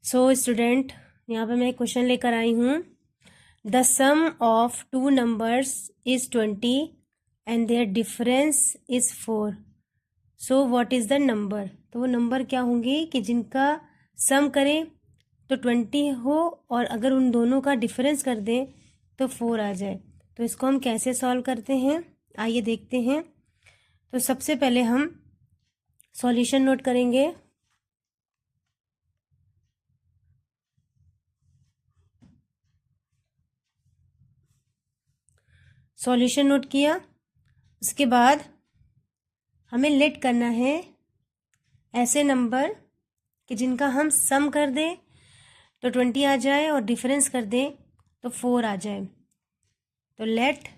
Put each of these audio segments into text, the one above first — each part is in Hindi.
सो स्टूडेंट, यहाँ पे मैं क्वेश्चन लेकर आई हूँ। The sum of two numbers is 20 and their difference is 4। So what is the number. तो वो नंबर क्या होंगे कि जिनका सम करें तो 20 हो और अगर उन दोनों का डिफरेंस कर दें तो 4 आ जाए। तो इसको हम कैसे सॉल्व करते हैं, आइए देखते हैं। तो सबसे पहले हम सॉल्यूशन नोट करेंगे। सॉल्यूशन नोट किया, उसके बाद हमें लेट करना है ऐसे नंबर कि जिनका हम सम कर दें तो 20 आ जाए और डिफरेंस कर दें तो 4 आ जाए। तो let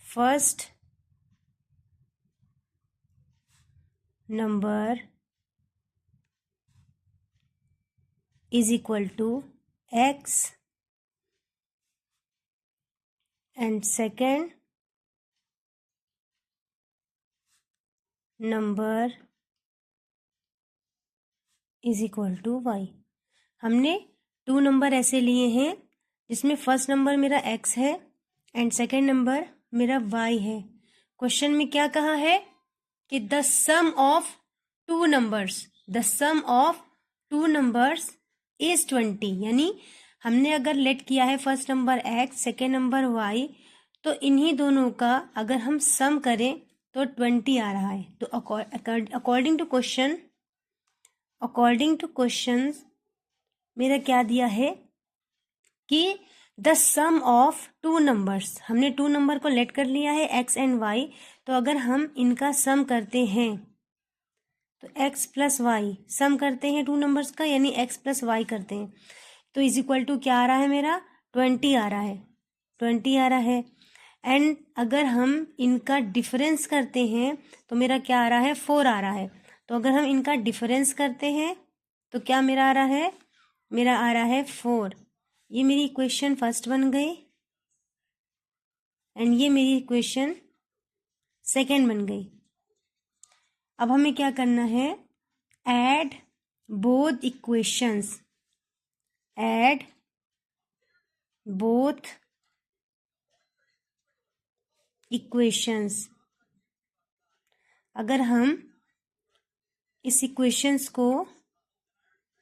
first number is equal to x and second number is equal to y। हमने 2 नंबर ऐसे लिए हैं जिसमें फर्स्ट नंबर मेरा x है एंड सेकेंड नंबर मेरा y है। क्वेश्चन में क्या कहा है कि the sum of two numbers is 20, यानी हमने अगर लेट किया है first number x, second number y, तो इन्हीं दोनों का अगर हम सम करें तो 20 आ रहा है। तो अकॉर्डिंग टू क्वेश्चन मेरा क्या दिया है कि the sum of two numbers, हमने 2 नंबर को लेट कर लिया है x एंड y, तो अगर हम इनका सम करते हैं तो x प्लस वाई सम करते हैं 2 नंबर्स का, यानी x प्लस वाई करते हैं तो इज इक्वल टू क्या आ रहा है मेरा 20 आ रहा है। एंड अगर हम इनका डिफरेंस करते हैं तो मेरा क्या आ रहा है 4 आ रहा है। तो अगर हम इनका डिफरेंस करते हैं तो क्या मेरा आ रहा है, मेरा आ रहा है 4। ये मेरी इक्वेशन फर्स्ट बन गई एंड ये मेरी इक्वेशन सेकेंड बन गई। अब हमें क्या करना है, ऐड बोथ इक्वेशंस। अगर हम इस इक्वेशंस को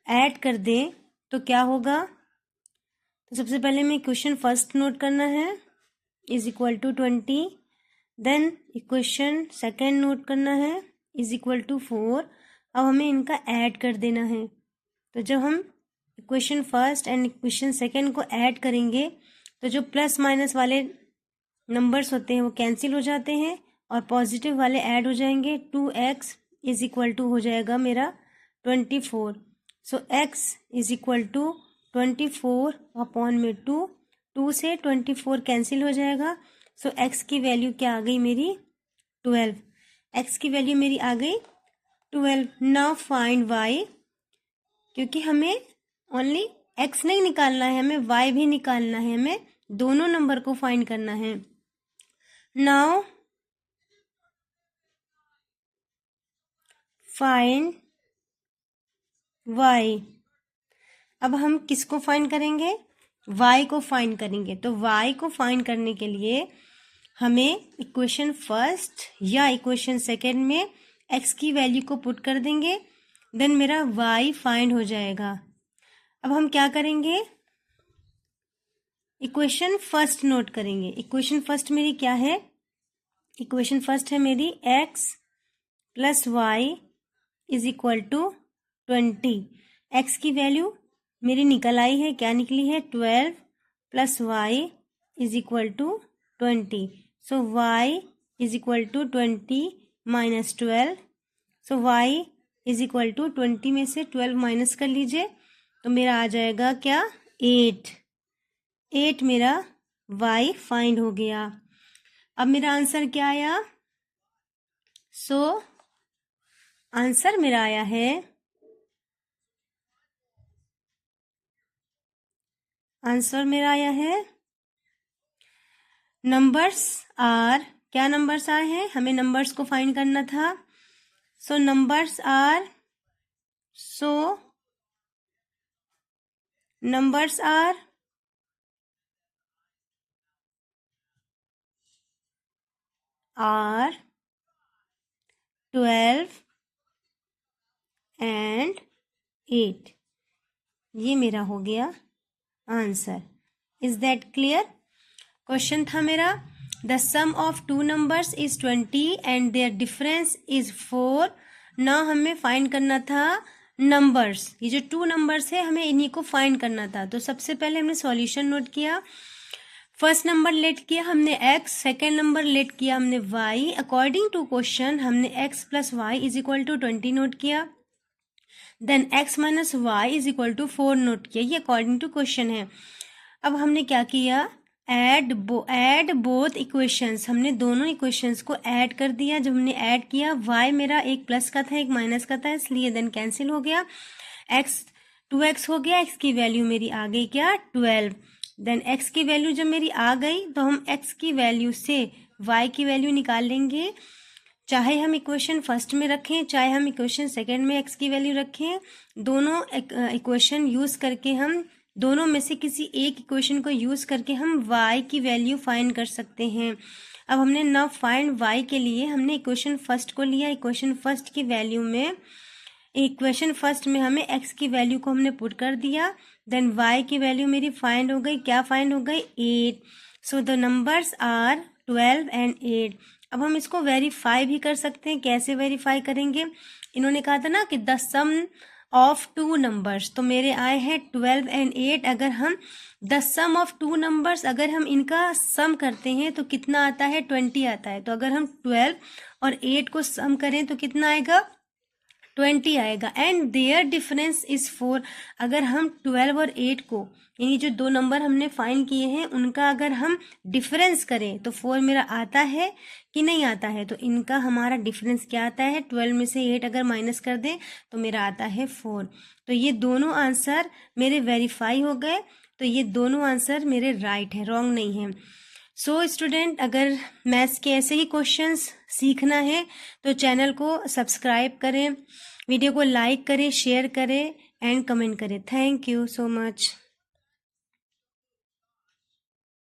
ऐड कर दें तो क्या होगा। तो सबसे पहले मैं इक्वेशन फर्स्ट नोट करना है, is equal to 20। Then equation second note करना है, इज इक्वल टू 4। अब हमें इनका ऐड कर देना है। तो जब हम equation first and equation second को ऐड करेंगे तो जो प्लस माइनस वाले नंबर्स होते हैं वो कैंसिल हो जाते हैं और पॉजिटिव वाले ऐड हो जाएंगे। 2x इज इक्वल टू हो जाएगा मेरा 24। So x is equal to 24 upon में 2 से 24 कैंसिल हो जाएगा। सो x की वैल्यू क्या आ गई मेरी 12। x की वैल्यू मेरी आ गई 12। नाउ फाइंड y, क्योंकि हमें ओनली x नहीं निकालना है, हमें y भी निकालना है, हमें दोनों नंबर को फाइंड करना है। Now find y। अब हम किसको फाइंड करेंगे, y को फाइंड करेंगे। तो y को फाइंड करने के लिए हमें इक्वेशन फर्स्ट या इक्वेशन सेकेंड में x की वैल्यू को पुट कर देंगे, देन मेरा y फाइंड हो जाएगा। अब हम क्या करेंगे, इक्वेशन फर्स्ट नोट करेंगे। इक्वेशन फर्स्ट मेरी क्या है, इक्वेशन फर्स्ट है मेरी x plus Y is equal to 20। x की वैल्यू मेरी निकल आई है, क्या निकली है 12 plus Y is equal to 20। So y is equal to 20 minus 12। So y is equal to 20 में से 12 माइनस कर लीजिए तो मेरा आ जाएगा क्या 8 मेरा y फाइंड हो गया। अब मेरा आंसर क्या आया, सो आंसर मेरा आया है, आंसर मेरा आया है नंबर्स आर, क्या नंबर्स आए हैं, हमें नंबर्स को फाइंड करना था। So numbers are 12 and 8। ये मेरा हो गया answer. Is that clear? Question था मेरा the sum of two numbers is 20 and their difference is 4। ना हमें फाइंड करना था नंबर्स, ये जो टू नंबर्स है हमें इन्हीं को फाइंड करना था। तो सबसे पहले हमने सॉल्यूशन नोट किया। फर्स्ट नंबर लेट किया हमने x, सेकेंड नंबर लेट किया हमने y। अकॉर्डिंग टू क्वेश्चन हमने x plus Y is equal to 20 note किया। Then x minus Y is equal to 4 note किया। ये अकॉर्डिंग टू क्वेश्चन है। अब हमने क्या किया, ऐड बोथ इक्वेशंस, हमने दोनों इक्वेशंस को ऐड कर दिया। जब हमने ऐड किया y मेरा एक प्लस का था एक माइनस का था, इसलिए देन कैंसिल हो गया। x 2x हो गया, x की वैल्यू मेरी आ गई क्या 12। देन x की वैल्यू जब मेरी आ गई तो हम x की वैल्यू से y की वैल्यू निकाल लेंगे। चाहे हम इक्वेशन फर्स्ट में रखें चाहे हम इक्वेशन सेकंड में x की वैल्यू रखें, दोनों इक्वेशन यूज करके हम दोनों में से किसी एक इक्वेशन को यूज करके हम y की वैल्यू फाइंड कर सकते हैं। अब हमने नाउ फाइंड y के लिए हमने इक्वेशन फर्स्ट को लिया। इक्वेशन फर्स्ट की वैल्यू में इक्वेशन फर्स्ट में हमें x की वैल्यू को हमने पुट कर दिया। देन y की वैल्यू मेरी फाइंड हो गई, क्या फाइंड हो गई 8। So the numbers are 12 and 8। अब हम इसको वेरीफाई भी कर सकते हैं। कैसे वेरीफाई करेंगे, इन्होंने कहा था ना कि the sum of two numbers, तो मेरे आए हैं 12 एंड 8। अगर हम the sum of two numbers अगर हम इनका सम करते हैं तो कितना आता है 20 आता है। तो अगर हम 12 और 8 को सम करें तो कितना आएगा 20 आएगा। And their difference is 4। अगर हम 12 और 8 को यानी जो दो नंबर हमने फाइंड किए हैं उनका अगर हम डिफरेंस करें तो 4 मेरा आता है कि नहीं आता है। तो इनका हमारा डिफरेंस क्या आता है, 12 में से 8 अगर माइनस कर दें तो मेरा आता है 4। तो ये दोनों आंसर मेरे वेरीफाई हो गए। तो ये दोनों आंसर मेरे राइट है, रॉन्ग नहीं है। सो स्टूडेंट, अगर मैथ्स के ऐसे ही क्वेश्चंस सीखना है तो चैनल को सब्सक्राइब करें, वीडियो को लाइक करें, शेयर करें एंड कमेंट करें। Thank you so much.